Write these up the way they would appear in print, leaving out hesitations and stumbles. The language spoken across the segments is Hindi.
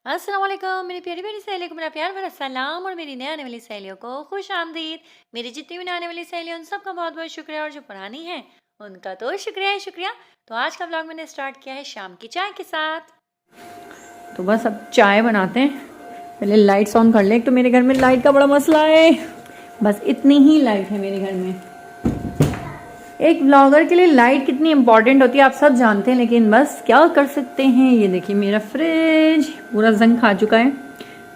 अस्सलाम वालेकुम मेरी प्यारी प्यारी सहेलियों को मेरा प्यार भरा सलाम और मेरी नए आने वाली सहेलियों को खुश आमदीद। मेरी जितनी भी नए आने वाली सहेलियां उन सबका बहुत बहुत शुक्रिया और जो पुरानी हैं उनका तो शुक्रिया ही शुक्रिया। तो आज का व्लॉग मैंने स्टार्ट किया है शाम की चाय के साथ। तो बस अब चाय बनाते हैं। पहले लाइट्स ऑन कर ले। एक तो मेरे घर में लाइट का बड़ा मसला है। बस इतनी ही लाइट है मेरे घर में। एक ब्लॉगर के लिए लाइट कितनी इंपॉर्टेंट होती है आप सब जानते हैं, लेकिन बस क्या कर सकते हैं। ये देखिए मेरा फ्रिज पूरा जंग खा चुका है,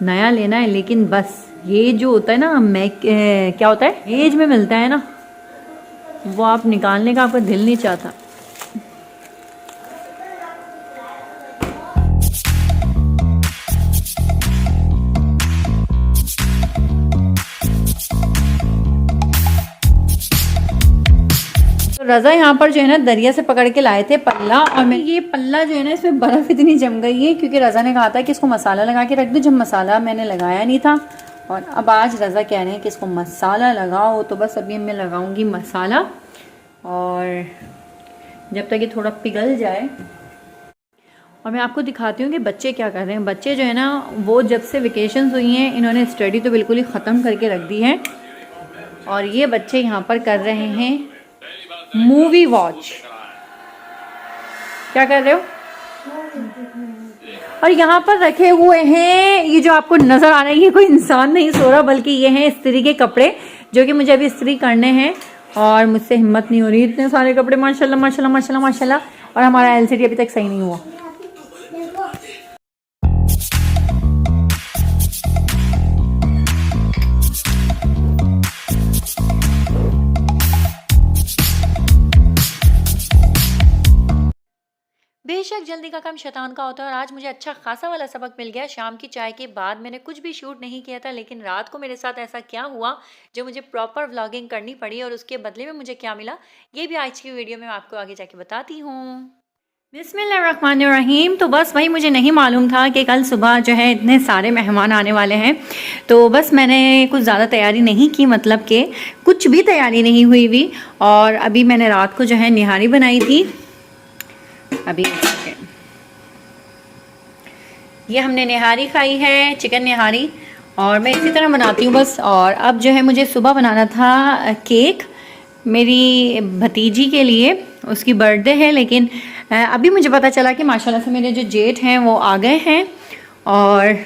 नया लेना है। लेकिन बस ये जो होता है ना, क्या होता है एज में मिलता है ना, वो आप निकालने का आपका दिल नहीं चाहता। रज़ा यहाँ पर जो है ना दरिया से पकड़ के लाए थे पल्ला, और मैं ये पल्ला जो है ना इसमें बर्फ़ इतनी जम गई है क्योंकि रज़ा ने कहा था कि इसको मसाला लगा के रख दो, जब मसाला मैंने लगाया नहीं था। और अब आज रज़ा कह रहे हैं कि इसको मसाला लगाओ, तो बस अभी मैं लगाऊंगी मसाला। और जब तक ये थोड़ा पिघल जाए, और मैं आपको दिखाती हूँ कि बच्चे क्या कर रहे हैं। बच्चे जो है ना वो जब से वेकेशंस हुई हैं इन्होंने स्टडी तो बिल्कुल ही ख़त्म करके रख दी है, और ये बच्चे यहाँ पर कर रहे हैं मूवी वॉच। क्या कर रहे हो? और यहाँ पर रखे हुए हैं, ये जो आपको नजर आ रहा है ये कोई इंसान नहीं सो रहा, बल्कि ये हैं इस्त्री के कपड़े जो कि मुझे अभी इस्त्री करने हैं और मुझसे हिम्मत नहीं हो रही। इतने सारे कपड़े माशाल्लाह माशाल्लाह माशाल्लाह माशाल्लाह। और हमारा एलसीडी अभी तक सही नहीं हुआ। बेशक जल्दी का काम शैतान का होता है और आज मुझे अच्छा खासा वाला सबक मिल गया। शाम की चाय के बाद मैंने कुछ भी शूट नहीं किया था, लेकिन रात को मेरे साथ ऐसा क्या हुआ जो मुझे प्रॉपर व्लॉगिंग करनी पड़ी और उसके बदले में मुझे क्या मिला, ये भी आज की वीडियो में मैं आपको आगे जाके बताती हूँ। बिस्मिल्लाहिर्रहमानिर्रहीम। तो बस वही मुझे नहीं मालूम था कि कल सुबह जो है इतने सारे मेहमान आने वाले हैं, तो बस मैंने कुछ ज़्यादा तैयारी नहीं की, मतलब कि कुछ भी तैयारी नहीं हुई हुई। और अभी मैंने रात को जो है निहारी बनाई थी। अभी ये हमने निहारी खाई है, चिकन निहारी, और मैं इसी तरह बनाती हूँ बस। और अब जो है मुझे सुबह बनाना था केक मेरी भतीजी के लिए, उसकी बर्थडे है। लेकिन अभी मुझे पता चला कि माशाल्लाह से मेरे जो जेठ हैं वो आ गए हैं, और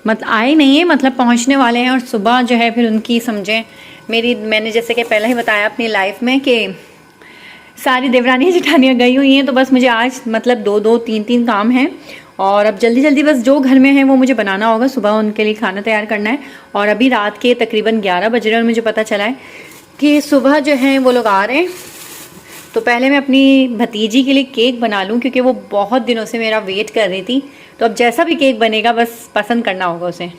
मतलब आए नहीं है, मतलब पहुंचने वाले हैं। और सुबह जो है फिर उनकी समझें मैंने जैसे कि पहले ही बताया अपनी लाइफ में कि सारी देवरानी जेठानियाँ गई हुई हैं, तो बस मुझे आज मतलब दो तीन काम हैं। और अब जल्दी जल्दी बस जो घर में है वो मुझे बनाना होगा, सुबह उनके लिए खाना तैयार करना है। और अभी रात के तकरीबन 11 बज रहे हैं और मुझे पता चला है कि सुबह जो है वो लोग आ रहे हैं। तो पहले मैं अपनी भतीजी के लिए केक बना लूँ क्योंकि वो बहुत दिनों से मेरा वेट कर रही थी। तो अब जैसा भी केक बनेगा बस पसंद करना होगा उसे।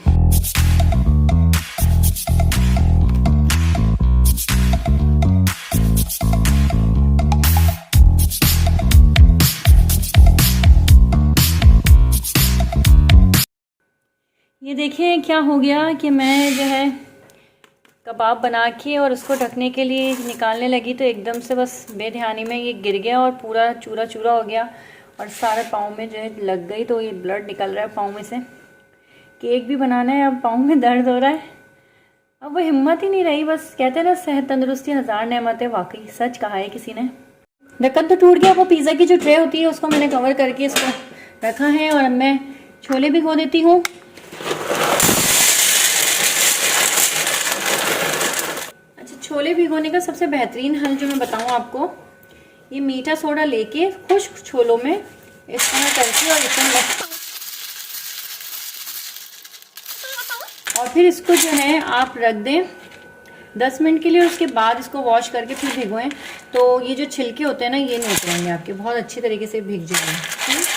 ये देखिए क्या हो गया कि मैं जो है कबाब बना के और उसको ढकने के लिए निकालने लगी, तो एकदम से बस बेध्यानी में ये गिर गया और पूरा चूरा चूरा हो गया और सारे पाँव में जो है लग गई। तो ये ब्लड निकल रहा है पाँव में से। केक भी बनाना है, अब पाँव में दर्द हो रहा है, अब वो हिम्मत ही नहीं रही। बस कहते हैं ना सेहत तंदुरुस्ती हज़ार नेमत है, वाकई सच कहा है किसी ने। ढक्कन तो टूट गया। वो पिज़्ज़ा की जो ट्रे होती है उसको मैंने कवर करके इसको रखा है, और अब मैं छोले भिगो देती हूँ। छोले भिगोने का सबसे बेहतरीन हल जो मैं बताऊं आपको, ये मीठा सोडा लेके खुश्क छोलों में इस तरह करके और इसमें और फिर इसको जो है आप रख दें 10 मिनट के लिए। उसके बाद इसको वॉश करके फिर भिगोएं, तो ये जो छिलके होते हैं ना ये नहीं उतरेंगे आपके, बहुत अच्छी तरीके से भीग जाएंगे।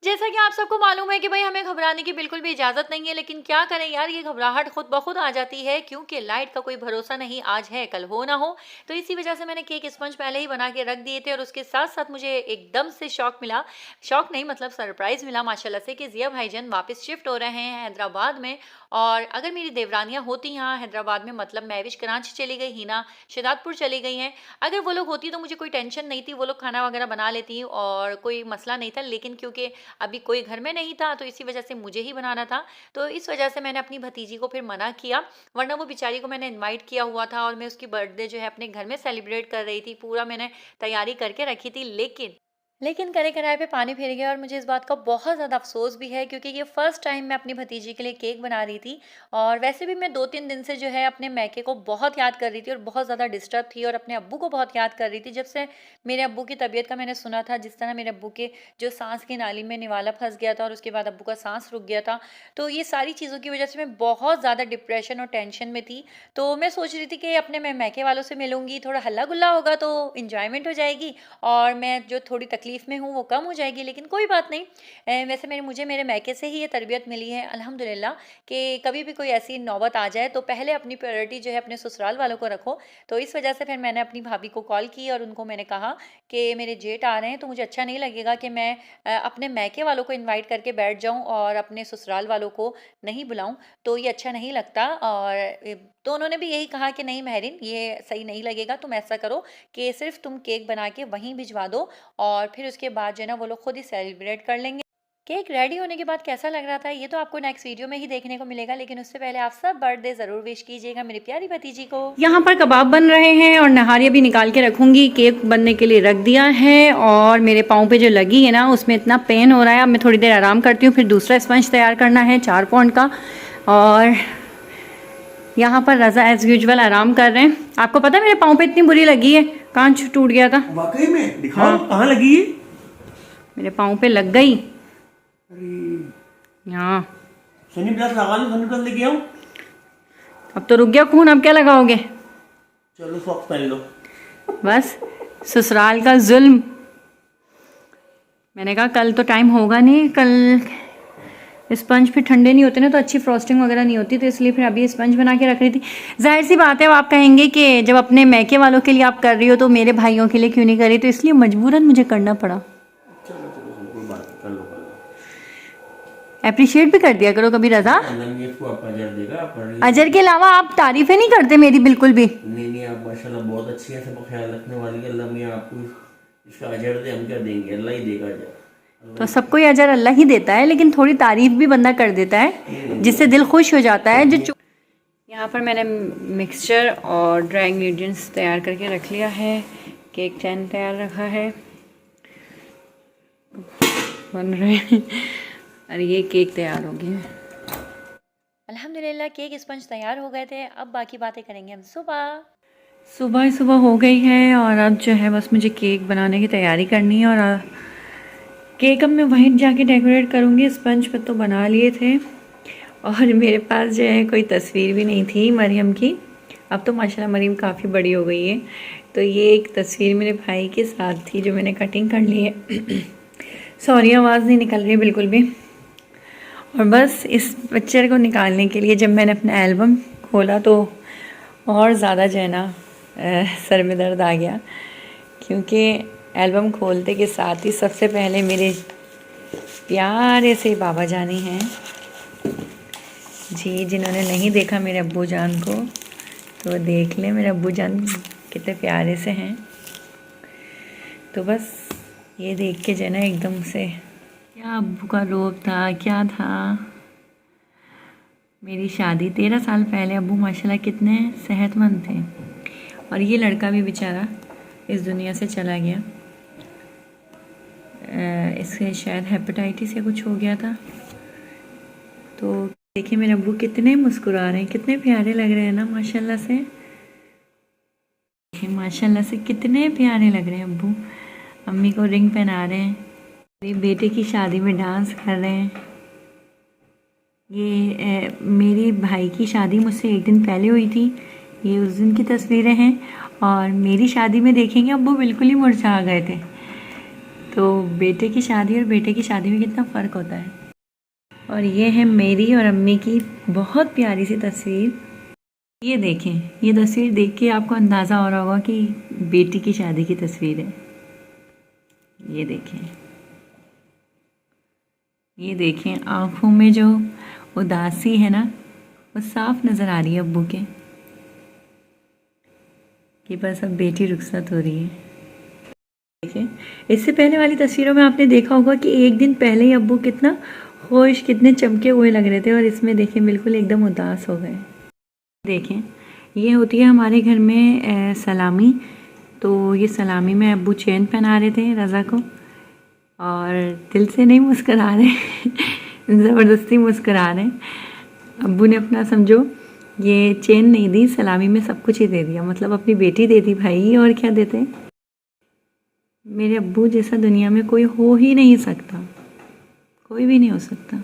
जैसा कि आप सबको मालूम है कि भाई हमें घबराने की बिल्कुल भी इजाज़त नहीं है, लेकिन क्या करें यार, ये घबराहट खुद ब खुद आ जाती है क्योंकि लाइट का कोई भरोसा नहीं, आज है कल हो ना हो। तो इसी वजह से मैंने केक स्पंज पहले ही बना के रख दिए थे, और उसके साथ साथ मुझे एकदम से शौक मिला, शौक नहीं मतलब सरप्राइज़ मिला माशाल्लाह से, कि जिया भाईजान वापस शिफ्ट हो रहे हैं हैदराबाद में। और अगर मेरी देवरानियाँ होती यहाँ हैदराबाद में, मतलब महविश कराची चली गई, हिना शिदातपुर चली गई हैं, अगर वो लोग होती तो मुझे कोई टेंशन नहीं थी, वो लोग खाना वगैरह बना लेती और कोई मसला नहीं था। लेकिन क्योंकि अभी कोई घर में नहीं था, तो इसी वजह से मुझे ही बनाना था। तो इस वजह से मैंने अपनी भतीजी को फिर मना किया, वरना वो बेचारी को मैंने इनवाइट किया हुआ था और मैं उसकी बर्थडे जो है अपने घर में सेलिब्रेट कर रही थी, पूरा मैंने तैयारी करके रखी थी। लेकिन करे कराए पे पानी फिर गया और मुझे इस बात का बहुत ज़्यादा अफ़सोस भी है, क्योंकि ये फ़र्स्ट टाइम मैं अपनी भतीजी के लिए केक बना रही थी। और वैसे भी मैं 2-3 दिन से जो है अपने मायके को बहुत याद कर रही थी और बहुत ज़्यादा डिस्टर्ब थी और अपने अब्बू को बहुत याद कर रही थी। जब से मेरे अब्बू की तबीयत का मैंने सुना था, जिस तरह मेरे अब्बू के जो साँस की नाली में निवाला फँस गया था और उसके बाद अब्बू का साँस रुक गया था, तो ये सारी चीज़ों की वजह से मैं बहुत ज़्यादा डिप्रेशन और टेंशन में थी। तो मैं सोच रही थी कि अपने मैं मायके वालों से मिलूँगी, थोड़ा हल्ला-गुल्ला होगा तो एन्जॉयमेंट हो जाएगी और मैं जो थोड़ी तकलीफ़ में हूँ वो कम हो जाएगी। लेकिन कोई बात नहीं, वैसे मुझे मेरे मायके से ही ये तरबियत मिली है अल्हम्दुलिल्लाह, कि कभी भी कोई ऐसी नौबत आ जाए तो पहले अपनी प्रायोरिटी जो है अपने ससुराल वालों को रखो। तो इस वजह से फिर मैंने अपनी भाभी को कॉल की और उनको मैंने कहा कि मेरे जेठ आ रहे हैं, तो मुझे अच्छा नहीं लगेगा कि मैं अपने मायके वालों को इनवाइट करके बैठ जाऊं और अपने ससुराल वालों को नहीं बुलाऊं, तो ये अच्छा नहीं लगता। और तो उन्होंने भी यही कहा कि नहीं महरीन, ये सही नहीं लगेगा, तुम ऐसा करो कि सिर्फ तुम केक बना के वहीं भिजवा दो और फिर उसके बाद जो है ना वो लोग खुद ही सेलिब्रेट कर लेंगे। केक रेडी होने के बाद कैसा लग रहा था ये तो आपको नेक्स्ट वीडियो में ही देखने को मिलेगा, लेकिन उससे पहले आप सब बर्थडे ज़रूर विश कीजिएगा मेरी प्यारी भतीजी को। यहाँ पर कबाब बन रहे हैं और नहारी अभी निकाल के रखूँगी, केक बनने के लिए रख दिया है। और मेरे पाँव पे जो लगी है ना उसमें इतना पेन हो रहा है, अब मैं थोड़ी देर आराम करती हूँ, फिर दूसरा स्पंज तैयार करना है 4 पाउंड का। और यहाँ पर रज़ा एज यूजुअल आराम कर रहे हैं। आपको पता है मेरे पाँव पे इतनी बुरी लगी है, कांच टूट गया था। वाकई में दिखाओ कहाँ लगी है? मेरे पाँव पे लग गई। यहाँ सनी प्लस लगा लो, सनी प्लस लेके आऊं? अब तो रुक गया खून, अब क्या लगाओगे? चलो सॉक्स पहन लो। बस ससुराल का जुल्म। मैंने कहा कल तो टाइम होगा नहीं, कल स्पंज फिर ठंडे नहीं होते ना तो अच्छी फ्रॉस्टिंग वगैरह नहीं होती, तो इसलिए फिर अभी स्पंज बना के रख रही थी। जाहिर सी बात है, अब आप कहेंगे कि जब अपने मैके वालों के लिए आप कर रही हो तो मेरे भाइयों के लिए क्यों नहीं कर रही, तो इसलिए मजबूरन मुझे करना पड़ा। चलो चलो कोई बात नहीं, कर लो कर लो। अप्रिशिएट भी कर दिया करो कभी रज़ा। अल्लाह इसको आप अजर देगा। आप अजर के अलावा आप तारीफें नहीं करते मेरी बिल्कुल भी। नहीं आप माशाल्लाह बहुत अच्छी है, सबका ख्याल रखने वाली है। अल्लाह मियां आपको इसका अजर दे, हम क्या देंगे, अल्लाह ही देगा अजर। तो सबको ही अजर अल्लाह ही देता है, लेकिन थोड़ी तारीफ भी बंदा कर देता है जिससे दिल खुश हो जाता है। यहाँ पर मैंने मिक्सचर और ड्राई इंग्रेडिएंट्स तैयार करके रख लिया है, केक टैन तैयार रखा है, बन रहे हैं और ये केक तैयार हो गया। अल्हम्दुलिल्लाह केक स्पंज तैयार हो गए थे। अब बाकी बातें करेंगे हम सुबह हो गई है और अब जो है बस मुझे केक बनाने की तैयारी करनी है। और केक अब मैं वहीं जाके डेकोरेट करूँगी। स्पंज पर तो बना लिए थे और मेरे पास जो है कोई तस्वीर भी नहीं थी मरियम की। अब तो माशाल्लाह मरियम काफ़ी बड़ी हो गई है, तो ये एक तस्वीर मेरे भाई के साथ थी जो मैंने कटिंग कर ली है। सॉरी आवाज़ नहीं निकल रही बिल्कुल भी। और बस इस पिक्चर को निकालने के लिए जब मैंने अपना एल्बम खोला तो और ज़्यादा जो है ना सर में दर्द आ गया, क्योंकि एल्बम खोलते के साथ ही सबसे पहले मेरे प्यारे से बाबा जानी हैं जी, जिन्होंने नहीं देखा मेरे अब्बू जान को तो देख लें। मेरे अब्बू जान कितने प्यारे से हैं। तो बस ये देख के जो है ना एकदम से क्या अब्बू का रोब था, क्या था। मेरी शादी 13 साल पहले अब्बू माशाल्लाह कितने सेहतमंद थे और ये लड़का भी बेचारा इस दुनिया से चला गया। इससे शायद हेपेटाइटिस या कुछ हो गया था। तो देखिए मेरे अब्बू कितने मुस्कुरा रहे हैं, कितने प्यारे लग रहे हैं ना माशाल्लाह से। देखिए माशाल्लाह से कितने प्यारे लग रहे हैं अब्बू। अम्मी को रिंग पहना रहे हैं, मेरे बेटे की शादी में डांस कर रहे हैं। ये मेरी भाई की शादी मुझसे एक दिन पहले हुई थी, ये उस दिन की तस्वीरें हैं। और मेरी शादी में देखेंगे अब्बू बिल्कुल ही मुरझा गए थे। तो बेटे की शादी और बेटे की शादी में कितना फ़र्क होता है। और ये है मेरी और अम्मी की बहुत प्यारी सी तस्वीर। ये देखें, ये तस्वीर देख के आपको अंदाज़ा हो रहा होगा कि बेटी की शादी की तस्वीर है। ये देखें, ये देखें आँखों में जो उदासी है ना वो साफ नज़र आ रही है अब्बू के कि बस अब बेटी रुखसत हो रही है। देखिए इससे पहले वाली तस्वीरों में आपने देखा होगा कि एक दिन पहले ही अब्बू कितना खुश, कितने चमके हुए लग रहे थे, और इसमें देखें बिल्कुल एकदम उदास हो गए। देखें, ये होती है हमारे घर में सलामी। तो ये सलामी में अब्बू चेन पहना रहे थे रज़ा को, और दिल से नहीं मुस्कुरा रहे ज़बरदस्ती मुस्कुरा रहे। अब्बू ने अपना समझो ये चेन नहीं दी, सलामी में सब कुछ ही दे दिया, मतलब अपनी बेटी दे दी भाई, और क्या देते। मेरे अब्बू जैसा दुनिया में कोई हो ही नहीं सकता, कोई भी नहीं हो सकता।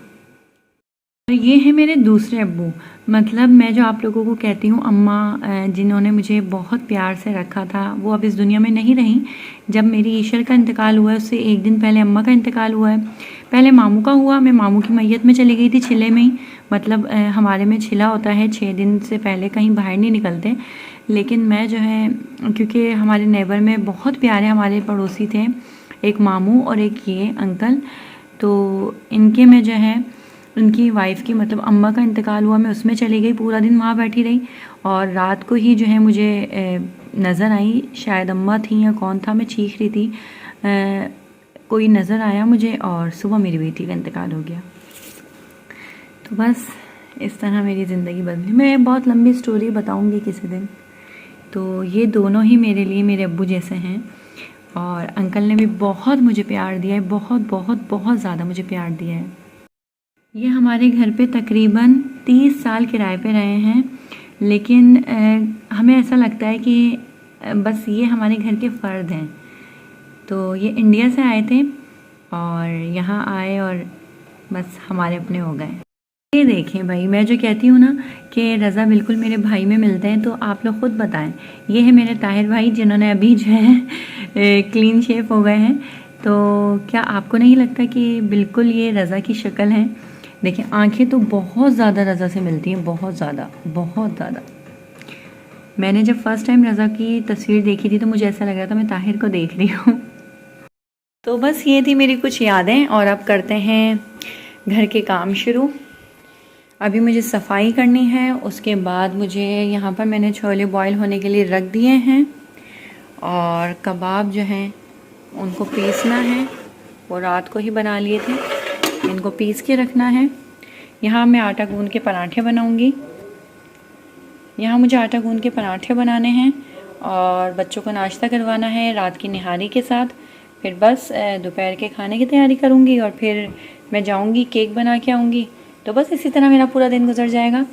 और ये है मेरे दूसरे अब्बू, मतलब मैं जो आप लोगों को कहती हूँ अम्मा, जिन्होंने मुझे बहुत प्यार से रखा था, वो अब इस दुनिया में नहीं रहीं। जब मेरी ईशर का इंतकाल हुआ है उससे एक दिन पहले अम्मा का इंतकाल हुआ है। पहले मामू का हुआ, मैं मामू की मैयत में चली गई थी, छिले में ही, मतलब हमारे में छिला होता है, 6 दिन से पहले कहीं बाहर नहीं निकलते। लेकिन मैं जो है, क्योंकि हमारे नेबर में बहुत प्यारे हमारे पड़ोसी थे, एक मामू और एक ये अंकल, तो इनके में जो है उनकी वाइफ़ की मतलब अम्मा का इंतकाल हुआ, मैं उसमें चली गई, पूरा दिन वहाँ बैठी रही। और रात को ही जो है मुझे नज़र आई, शायद अम्मा थी या कौन था, मैं चीख रही थी, कोई नज़र आया मुझे, और सुबह मेरी बेटी का इंतकाल हो गया। तो बस इस तरह मेरी ज़िंदगी बदली। मैं बहुत लंबी स्टोरी बताऊँगी किसी दिन। तो ये दोनों ही मेरे लिए मेरे अब्बू जैसे हैं, और अंकल ने भी बहुत मुझे प्यार दिया है, बहुत बहुत बहुत ज़्यादा मुझे प्यार दिया है। ये हमारे घर पे तकरीबन 30 साल किराए पे रहे हैं, लेकिन हमें ऐसा लगता है कि बस ये हमारे घर के फ़र्द हैं। तो ये इंडिया से आए थे और यहाँ आए और बस हमारे अपने हो गए। ये देखें भाई, मैं जो कहती हूँ ना कि रज़ा बिल्कुल मेरे भाई में मिलते हैं, तो आप लोग ख़ुद बताएं। ये है मेरे ताहिर भाई, जिन्होंने अभी जो है क्लीन शेव हो गए हैं। तो क्या आपको नहीं लगता कि बिल्कुल ये रज़ा की शक्ल है? देखिए, आंखें तो बहुत ज़्यादा रज़ा से मिलती हैं, बहुत ज़्यादा, बहुत ज़्यादा। मैंने जब फर्स्ट टाइम रज़ा की तस्वीर देखी थी तो मुझे ऐसा लग रहा था मैं ताहिर को देख रही हूँ। तो बस ये थी मेरी कुछ यादें, और अब करते हैं घर के काम शुरू। अभी मुझे सफाई करनी है, उसके बाद मुझे यहाँ पर मैंने छोले बॉईल होने के लिए रख दिए हैं, और कबाब जो हैं उनको पीसना है, वो रात को ही बना लिए थे, इनको पीस के रखना है। यहाँ मैं आटा गूंद के पराठे बनाऊंगी। यहाँ मुझे आटा गूंद के पराठे बनाने हैं और बच्चों को नाश्ता करवाना है रात की निहारी के साथ। फिर बस दोपहर के खाने की तैयारी करूँगी और फिर मैं जाऊँगी केक बना के आऊँगी। तो बस इसी तरह मेरा पूरा दिन गुजर जाएगा।